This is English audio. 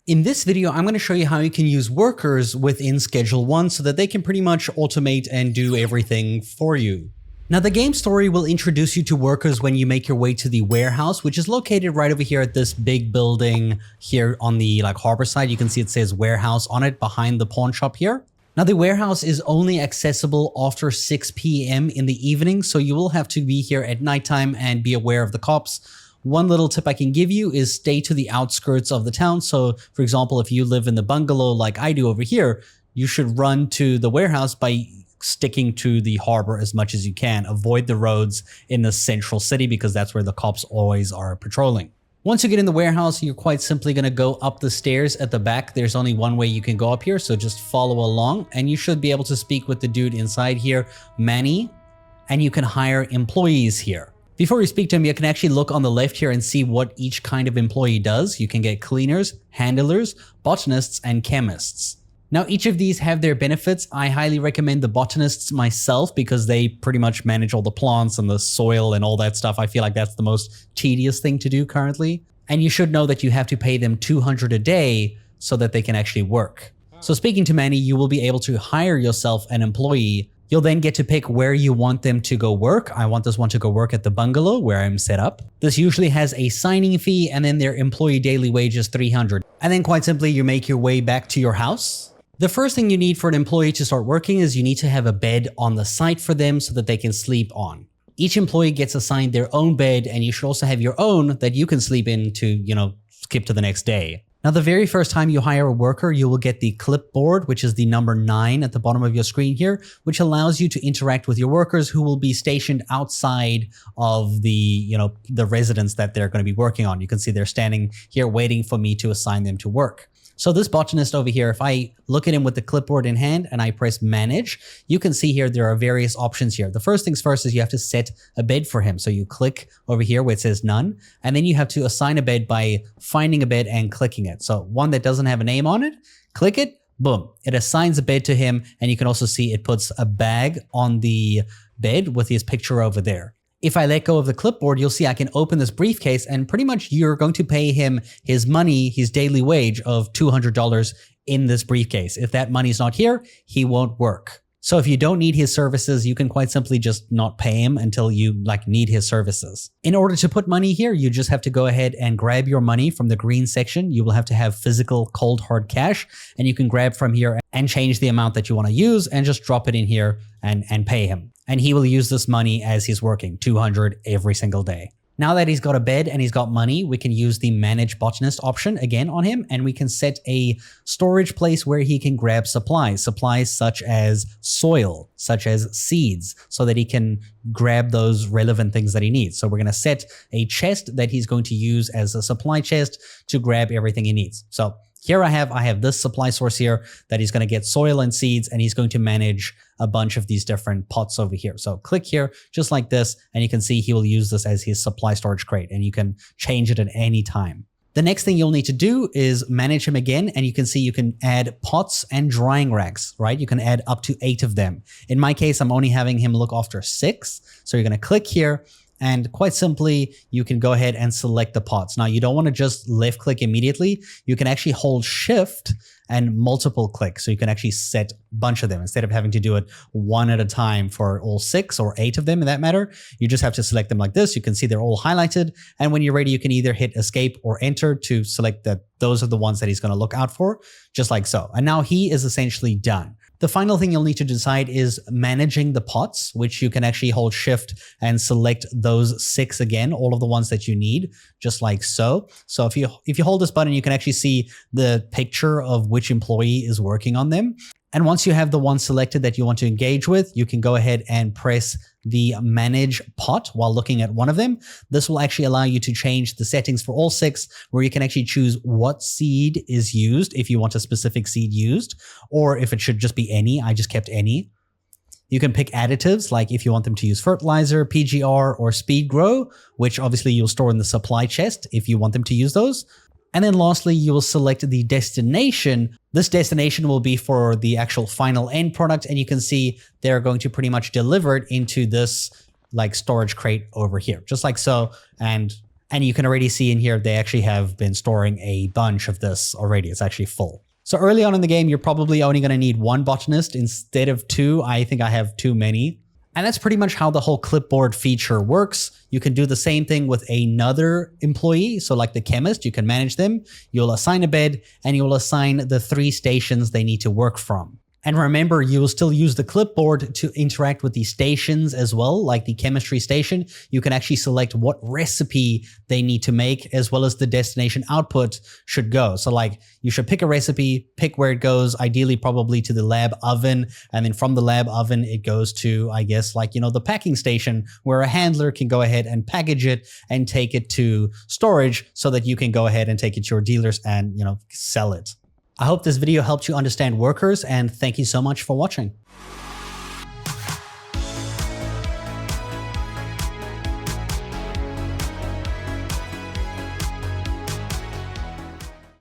In this video, I'm going to show you how you can use workers within Schedule 1 so that they can pretty much automate and do everything for you. Now, the game story will introduce you to workers when you make your way to the warehouse, which is located right over here at this big building here on the harbor side. You can see it says warehouse on it behind the pawn shop here. Now, the warehouse is only accessible after 6 p.m. in the evening, so you will have to be here at nighttime and be aware of the cops. One little tip I can give you is stay to the outskirts of the town. So, for example, if you live in the bungalow like I do over here, you should run to the warehouse by sticking to the harbor as much as you can. Avoid the roads in the central city because that's where the cops always are patrolling. Once you get in the warehouse, you're quite simply going to go up the stairs at the back. There's only one way you can go up here, so just follow along and you should be able to speak with the dude inside here, Manny, and you can hire employees here. Before you speak to him, you can actually look on the left here and see what each kind of employee does. You can get cleaners, handlers, botanists, and chemists. Now, each of these have their benefits. I highly recommend the botanists myself because they pretty much manage all the plants and the soil and all that stuff. I feel like that's the most tedious thing to do currently. And you should know that you have to pay them $200 a day so that they can actually work. So speaking to Manny, you will be able to hire yourself an employee. You'll then get to pick where you want them to go work. I want this one to go work at the bungalow where I'm set up. This usually has a signing fee and then their employee daily wage is $300. And then quite simply, you make your way back to your house. The first thing you need for an employee to start working is you need to have a bed on the site for them so that they can sleep on. Each employee gets assigned their own bed and you should also have your own that you can sleep in to, skip to the next day. Now, the very first time you hire a worker, you will get the clipboard, which is the number 9 at the bottom of your screen here, which allows you to interact with your workers who will be stationed outside of the residence that they're going to be working on. You can see they're standing here waiting for me to assign them to work. So this botanist over here, if I look at him with the clipboard in hand and I press manage, you can see here there are various options here. The first things first is you have to set a bed for him. So you click over here where it says none, and then you have to assign a bed by finding a bed and clicking it. So one that doesn't have a name on it, click it, boom. It assigns a bed to him, and you can also see it puts a bag on the bed with his picture over there. If I let go of the clipboard, you'll see I can open this briefcase and pretty much you're going to pay him his money, his daily wage of $200 in this briefcase. If that money's not here, he won't work. So if you don't need his services, you can quite simply just not pay him until you need his services. In order to put money here, you just have to go ahead and grab your money from the green section. You will have to have physical cold hard cash, and you can grab from here and change the amount that you want to use and just drop it in here and pay him. And he will use this money as he's working, $200 every single day. Now that he's got a bed and he's got money, we can use the manage botanist option again on him, and we can set a storage place where he can grab supplies such as soil, such as seeds, so that he can grab those relevant things that he needs. So we're going to set a chest that he's going to use as a supply chest to grab everything he needs. So here I have this supply source here that he's going to get soil and seeds, and he's going to manage a bunch of these different pots over here. So click here just like this, and you can see he will use this as his supply storage crate, and you can change it at any time. The next thing you'll need to do is manage him again, and you can see you can add pots and drying racks, right? You can add up to 8 of them. In my case, I'm only having him look after 6. So you're going to click here. And quite simply, you can go ahead and select the pots. Now, you don't want to just left click immediately. You can actually hold shift and multiple click. So you can actually set a bunch of them instead of having to do it one at a time for all 6 or 8 of them in that matter. You just have to select them like this. You can see they're all highlighted. And when you're ready, you can either hit escape or enter to select that those are the ones that he's going to look out for, just like so. And now he is essentially done. The final thing you'll need to decide is managing the pots, which you can actually hold shift and select those 6 again, all of the ones that you need, just like so. So if you hold this button, you can actually see the picture of which employee is working on them. And once you have the one selected that you want to engage with, you can go ahead and press the manage pot while looking at one of them. This will actually allow you to change the settings for all 6, where you can actually choose what seed is used if you want a specific seed used, or if it should just be any. I just kept any. You can pick additives, like if you want them to use fertilizer, PGR, or speed grow, which obviously you'll store in the supply chest if you want them to use those. And then lastly, you will select the destination. This destination will be for the actual final end product. And you can see they're going to pretty much deliver it into this storage crate over here, just like so. And And you can already see in here, they actually have been storing a bunch of this already. It's actually full. So early on in the game, you're probably only going to need one botanist instead of two. I think I have too many. And that's pretty much how the whole clipboard feature works. You can do the same thing with another employee. So like the chemist, you can manage them. You'll assign a bed and you'll assign the 3 stations they need to work from. And remember, you will still use the clipboard to interact with the stations as well, like the chemistry station. You can actually select what recipe they need to make, as well as the destination output should go. So like you should pick a recipe, pick where it goes, ideally probably to the lab oven. And then from the lab oven, it goes to, I guess, like, the packing station where a handler can go ahead and package it and take it to storage so that you can go ahead and take it to your dealers and, sell it. I hope this video helped you understand workers, and thank you so much for watching.